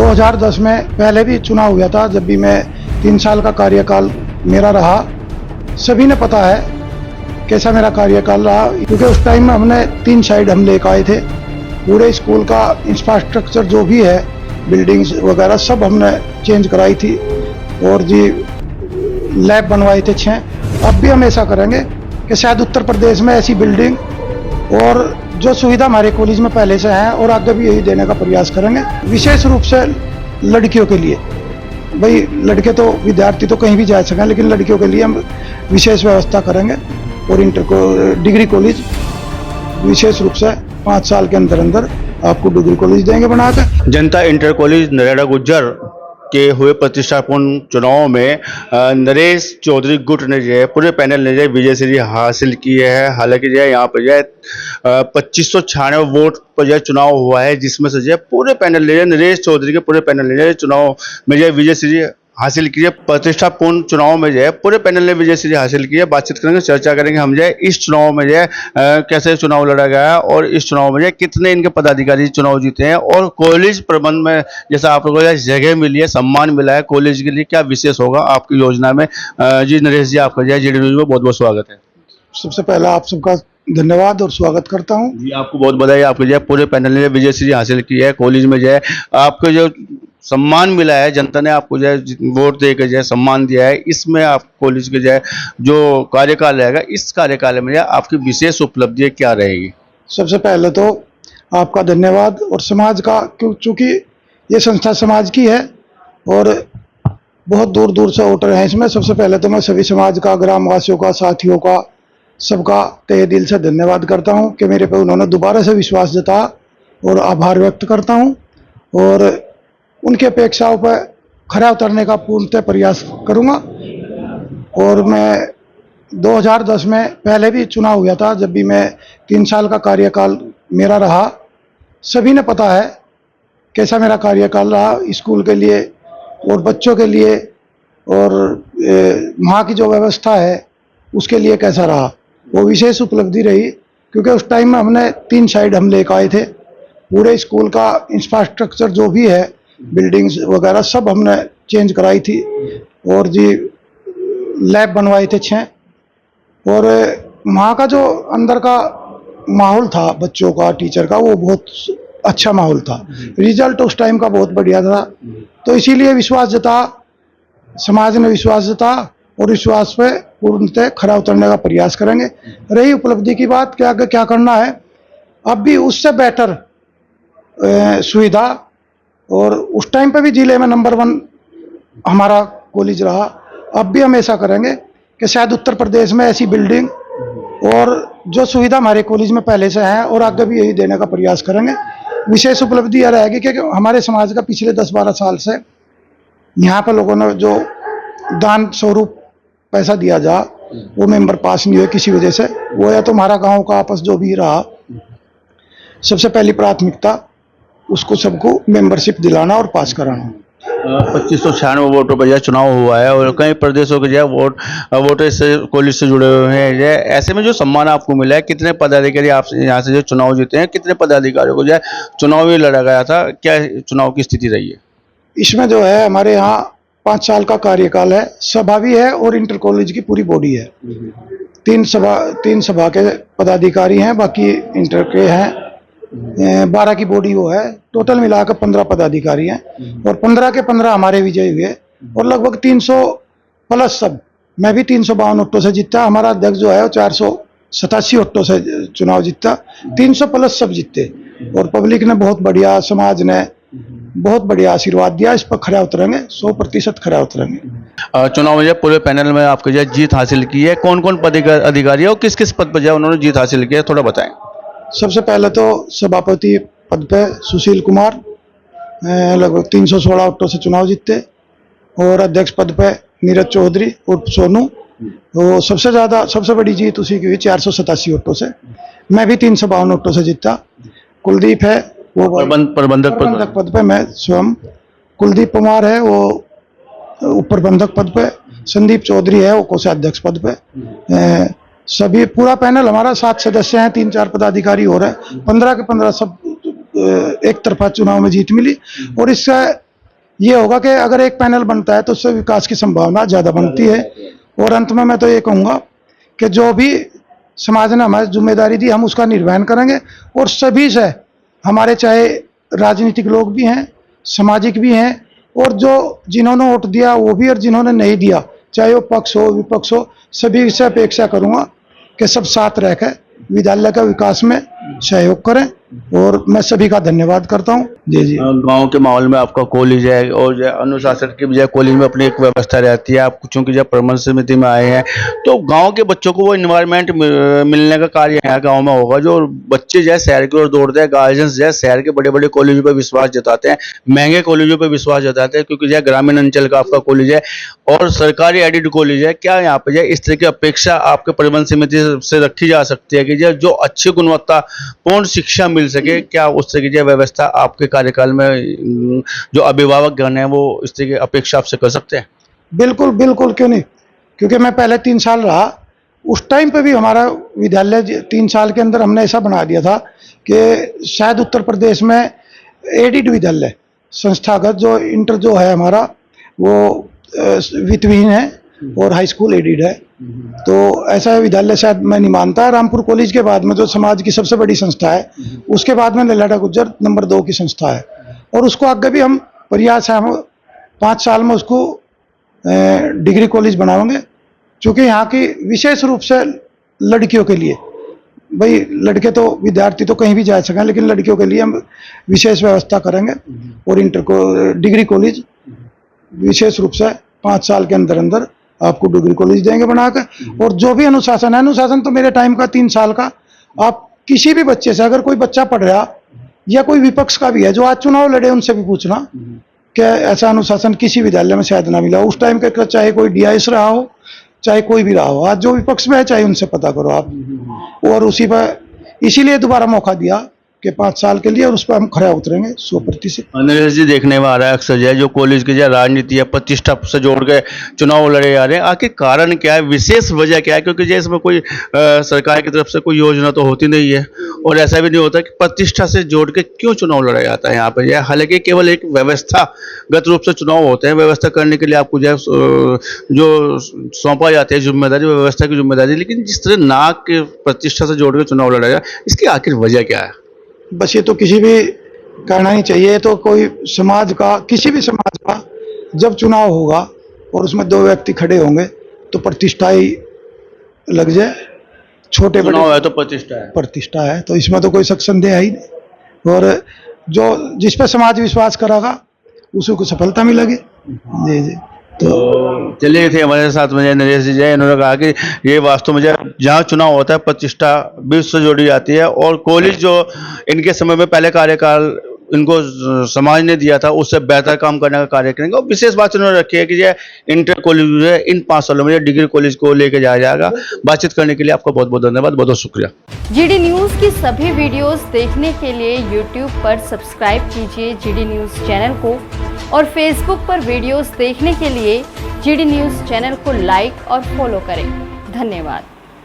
2010 में पहले भी चुनाव हुआ था, जब भी मैं 3 साल का कार्यकाल मेरा रहा। सभी ने पता है कैसा मेरा कार्यकाल रहा, क्योंकि उस टाइम में हमने 3 साइड हम लेकर आए थे। पूरे स्कूल का इंफ्रास्ट्रक्चर जो भी है, बिल्डिंग्स वगैरह सब हमने चेंज कराई थी, और जी लैब बनवाए थे 6। अब भी हम ऐसा करेंगे कि शायद उत्तर प्रदेश में ऐसी बिल्डिंग और जो सुविधा हमारे कॉलेज में पहले से है और आगे भी यही देने का प्रयास करेंगे। विशेष रूप से लड़कियों के लिए, भाई लड़के तो विद्यार्थी तो कहीं भी जा सकें, लेकिन लड़कियों के लिए हम विशेष व्यवस्था करेंगे। और डिग्री कॉलेज विशेष रूप से 5 साल के अंदर अंदर आपको डिग्री कॉलेज देंगे बनाकर। जनता इंटर कॉलेज नरेला गुज्जर के हुए प्रतिष्ठापूर्ण चुनाव में नरेश चौधरी गुट ने जो है पूरे पैनल ने जो है विजय श्री हासिल की है। हालांकि जो है यहाँ पर जो है 2596 वोट पर जो है चुनाव हुआ है, जिसमें से जो है पूरे पैनल ने नरेश चौधरी के पूरे पैनल ने जो है चुनाव में जो है विजय श्री हासिल की है। प्रतिष्ठापूर्ण चुनाव में जो है पूरे पैनल ने विजय श्री हासिल की है। बातचीत करेंगे, चर्चा करेंगे हम जो है इस चुनाव में जो है कैसे चुनाव लड़ा गया है और इस चुनाव में जो है कितने इनके पदाधिकारी चुनाव जीते हैं, और कॉलेज प्रबंध में जैसा आप लोगों को जगह मिली है, सम्मान मिला है कॉलेज के लिए, क्या विशेष होगा आपकी योजना में। जी नरेश जी, आपका जो है जीडी न्यूज में बहुत बहुत स्वागत है। सबसे पहला आप सबका धन्यवाद और स्वागत करता हूँ। जी आपको बहुत बधाई, आपको जो है पूरे पैनल ने विजय श्री हासिल की है। कॉलेज में जो है आपको जो सम्मान मिला है, जनता ने आपको जो है वोट देकर जो है सम्मान दिया है, इसमें आप कॉलेज के जो है जो कार्यकाल रहेगा, इस कार्यकाल में आपकी विशेष उपलब्धि क्या रहेगी। सबसे पहले तो आपका धन्यवाद, और समाज का, क्योंकि ये संस्था समाज की है और बहुत दूर दूर से वोटर हैं इसमें। सबसे पहले तो मैं सभी समाज का, ग्रामवासियों का, साथियों का, सबका तहे दिल से धन्यवाद करता हूं कि मेरे पे उन्होंने दोबारा से विश्वास जताया, और आभार व्यक्त करता हूं, और उनकी अपेक्षाओं पर खरा उतरने का पूर्णतः प्रयास करूंगा। और मैं 2010 में पहले भी चुनाव हुआ था, जब भी मैं 3 साल का कार्यकाल मेरा रहा। सभी ने पता है कैसा मेरा कार्यकाल रहा, स्कूल के लिए और बच्चों के लिए, और वहाँ की जो व्यवस्था है उसके लिए कैसा रहा। वो विशेष उपलब्धि रही, क्योंकि उस टाइम में हमने 3 साइड हम लेकर आए थे। पूरे स्कूल का इंफ्रास्ट्रक्चर जो भी है, बिल्डिंग्स वगैरह सब हमने चेंज कराई थी, और जी लैब बनवाए थे 6। और वहाँ का जो अंदर का माहौल था बच्चों का, टीचर का, वो बहुत अच्छा माहौल था। रिजल्ट उस टाइम का बहुत बढ़िया था, तो इसीलिए विश्वास जता, समाज ने विश्वास जता, और विश्वास पे पूर्णतः खरा उतरने का प्रयास करेंगे। रही उपलब्धि की बात, क्या आगे क्या करना है, अब भी उससे बेटर सुविधा, और उस टाइम पे भी जिले में नंबर 1 हमारा कॉलेज रहा। अब भी हम ऐसा करेंगे कि शायद उत्तर प्रदेश में ऐसी बिल्डिंग और जो सुविधा हमारे कॉलेज में पहले से है और आगे भी यही देने का प्रयास करेंगे। विशेष उपलब्धि यह रहेगी कि हमारे समाज का पिछले 10-12 साल से यहाँ पर लोगों ने जो दान स्वरूप पैसा दिया जा, वो मेंबर पास नहीं हुए किसी वजह से। वो या तो हमारा गांव का आपस जो भी रहा, सबसे पहली प्राथमिकता उसको सबको मेंबरशिप दिलाना और पास कराना। 2596 वोटों पर जो है चुनाव हुआ है, और कई प्रदेशों के जो है वोटर से कॉलेज से जुड़े हुए हैं। जो है ऐसे में जो सम्मान आपको मिला है, कितने पदाधिकारी आपसे यहाँ से जो चुनाव जीते हैं, कितने पदाधिकारियों को जो है चुनाव ही लड़ा गया था, क्या चुनाव की स्थिति रही है। इसमें जो है हमारे यहाँ 5 साल का कार्यकाल है, सभा भी है और इंटर कॉलेज की पूरी बॉडी है। 3 सभा के पदाधिकारी हैं, बाकी इंटर के हैं 12 की बॉडी वो है। टोटल मिलाकर 15 पदाधिकारी हैं, और 15 के 15 हमारे विजयी हुए, और लगभग 300 प्लस सब। मैं भी 352 वोटों से जीता, हमारा अध्यक्ष जो है वो 487 वोटों से चुनाव जीता। 300 प्लस सब जीते, और पब्लिक ने बहुत बढ़िया, समाज ने बहुत बढ़िया आशीर्वाद दिया। इस पर खरा उतरेंगे, 100% खरा उतरेंगे। चुनाव में जो पूरे पैनल में आपके जो जीत हासिल की है, कौन कौन अधिकारी और किस किस पद पर जो उन्होंने जीत हासिल की है, थोड़ा बताएं। सबसे पहले तो सभापति पद पे सुशील कुमार लगभग 316 वोटों से चुनाव जीते, और अध्यक्ष पद पे नीरज चौधरी उर्फ सोनू, वो सबसे बड़ी जीत उसी की हुई 487 वोटों से। मैं भी 352 वोटों से जीता। कुलदीप है वो प्रबंधक पद पे, मैं स्वयं। कुलदीप कुमार है वो उप प्रबंधक पद पे। संदीप चौधरी है वो कोषाध्यक्ष पद पे। सभी पूरा पैनल हमारा 7 सदस्य हैं, 3-4 पदाधिकारी हो रहे हैं। 15 के 15 सब एक तरफा चुनाव में जीत मिली, और इससे ये होगा कि अगर एक पैनल बनता है तो उससे विकास की संभावना ज़्यादा बनती है। और अंत में मैं तो ये कहूँगा कि जो भी समाज ने हमारी जिम्मेदारी दी हम उसका निर्वहन करेंगे, और सभी से हमारे चाहे राजनीतिक लोग भी हैं, सामाजिक भी हैं, और जो जिन्होंने वोट दिया वो भी और जिन्होंने नहीं दिया, चाहे वो पक्ष हो विपक्ष हो, सभी से अपेक्षा करूँगा कि सब साथ रहकर विद्यालय का विकास में सहयोग करें। और मैं सभी का धन्यवाद करता हूँ। जी जी। गांव के माहौल में आपका कॉलेज है और जो है अनुशासन की बजाय कॉलेज में अपनी एक व्यवस्था रहती है। आप चूंकि जब प्रबंध समिति में आए हैं तो गांव के बच्चों को वो इन्वायरमेंट मिलने का कार्य यहाँ गांव में होगा। जो बच्चे जो है शहर की ओर दौड़ते हैं, गार्जियंस जो है शहर के बड़े बड़े कॉलेजों पर विश्वास जताते हैं, महंगे कॉलेजों पर विश्वास जताते हैं, क्योंकि जो है ग्रामीण अंचल का आपका कॉलेज है और सरकारी एडेड कॉलेज है। क्या यहाँ पे जो है इस तरह की अपेक्षा आपके प्रबंध समिति से रखी जा सकती है कि जो अच्छी गुणवत्तापूर्ण शिक्षा मिल सके? क्या उस तरह की व्यवस्था आपके कार्यकाल में जो अभिभावक गण है वो इस तरह की अपेक्षा आपसे कर सकते हैं? बिल्कुल बिल्कुल, क्यों नहीं। क्योंकि मैं पहले 3 साल रहा, उस टाइम पे भी हमारा विद्यालय 3 साल के अंदर हमने ऐसा बना दिया था कि शायद उत्तर प्रदेश में एडिड विद्यालय संस्थागत जो इंटर जो है हमारा वो वित्तविहीन है और हाई स्कूल एडिड है। तो ऐसा विद्यालय शायद मैं नहीं मानता। रामपुर कॉलेज के बाद में जो समाज की सबसे बड़ी संस्था है, उसके बाद में नरेला गुज्जर नंबर 2 की संस्था है, और उसको आगे भी हम प्रयास है, हम 5 साल में उसको डिग्री कॉलेज बनाएंगे। चूँकि यहाँ की विशेष रूप से लड़कियों के लिए, भाई लड़के तो विद्यार्थी तो कहीं भी जा सकें, लेकिन लड़कियों के लिए हम विशेष व्यवस्था करेंगे और इंटर को डिग्री कॉलेज विशेष रूप से 5 साल के अंदर अंदर आपको डिग्री कॉलेज देंगे बनाकर। और जो भी अनुशासन है, अनुशासन तो मेरे टाइम का 3 साल का, आप किसी भी बच्चे से, अगर कोई बच्चा पढ़ रहा या कोई विपक्ष का भी है जो आज चुनाव लड़े, उनसे भी पूछना कि ऐसा अनुशासन किसी विद्यालय में शायद ना मिला उस टाइम के, चाहे कोई DIS रहा हो चाहे कोई भी रहा हो। आज जो विपक्ष में है चाहे उनसे पता करो आप। और उसी पर इसीलिए दोबारा मौका दिया कि 5 साल के लिए, और उस पर हम खरा उतरेंगे 100%। नरेश जी, देखने में आ रहा है अक्सर जो है जो कॉलेज की जो राजनीति है प्रतिष्ठा से जोड़ के चुनाव लड़े जा रहे हैं। आखिर कारण क्या है, विशेष वजह क्या है? क्योंकि जो इसमें कोई सरकार की तरफ से कोई योजना तो होती नहीं है, और ऐसा भी नहीं होता कि प्रतिष्ठा से जोड़ के क्यों चुनाव लड़ा जाता है यहाँ पर। जो है हालांकि केवल एक व्यवस्थागत रूप से चुनाव होते हैं, व्यवस्था करने के लिए आपको जो है जो सौंपा जाती है जिम्मेदारी, व्यवस्था की जिम्मेदारी, लेकिन जिस तरह नाक के प्रतिष्ठा से जोड़ के चुनाव लड़ा जाए, इसकी आखिर वजह क्या है? बस ये तो किसी भी कहना नहीं चाहिए। तो कोई समाज का, किसी भी समाज का जब चुनाव होगा और उसमें 2 व्यक्ति खड़े होंगे तो प्रतिष्ठा ही लग जाए। छोटे बड़े चुनाव है तो प्रतिष्ठा है, तो इसमें तो कोई शक संदेह है ही नहीं। और जो जिस पर समाज विश्वास करेगा उसी को सफलता मिलेगी। जी जी। तो चलिए थे हमारे साथ में नरेश जी जय, इन्होंने कहा कि ये वास्तव में जहाँ चुनाव होता है प्रतिष्ठा भी उससे जोड़ी जाती है, और कॉलेज जो इनके समय में पहले कार्यकाल इनको समाज ने दिया था उससे बेहतर काम करने का कार्य करेंगे। और विशेष बात इन्होंने रखी है कि जो इंटर कॉलेज जो है इन 5 सालों में डिग्री कॉलेज को लेके जाया जाएगा। बातचीत करने के लिए आपका बहुत बहुत धन्यवाद, बहुत बहुत शुक्रिया। GD न्यूज़ की सभी वीडियोस देखने के लिए YouTube पर सब्सक्राइब कीजिए GD न्यूज़ चैनल को, और Facebook पर वीडियोस देखने के लिए GD न्यूज़ चैनल को लाइक और फॉलो करें। धन्यवाद।